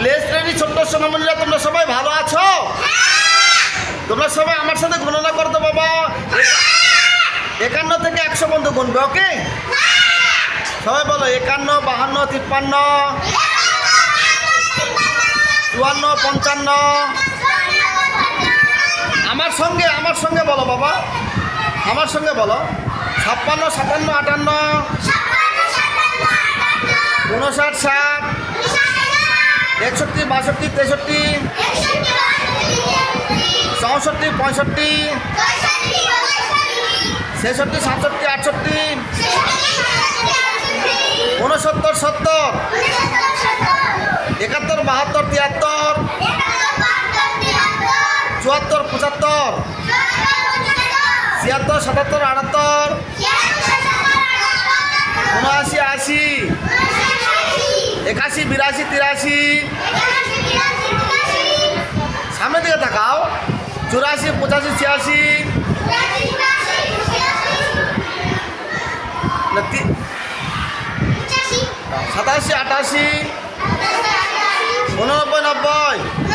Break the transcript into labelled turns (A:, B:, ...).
A: Play শ্রেণী ছোট্ট সোনামণিরা, তোমরা সবাই ভালো আছো? তোমরা সবাই আমার সাথে গণনা করতে বাবা। 51 থেকে 100 পর্যন্ত গুনবে, ওকে? সবাই বলো 51, 52, 53, 54, 55। আমার সঙ্গে বলো বাবা, আমার সঙ্গে বলো। 56, 57, 58, 59, 60, 61, 62, 63, 64, 65, 66, 67, 68, 69, 70, 71, 72, 73, 74, 75, 76, 77, 78, 79, 80, 81, 82, 83, সামনের দিকে তাকাও। 84, 85, 86, 87, 88, 89, 90,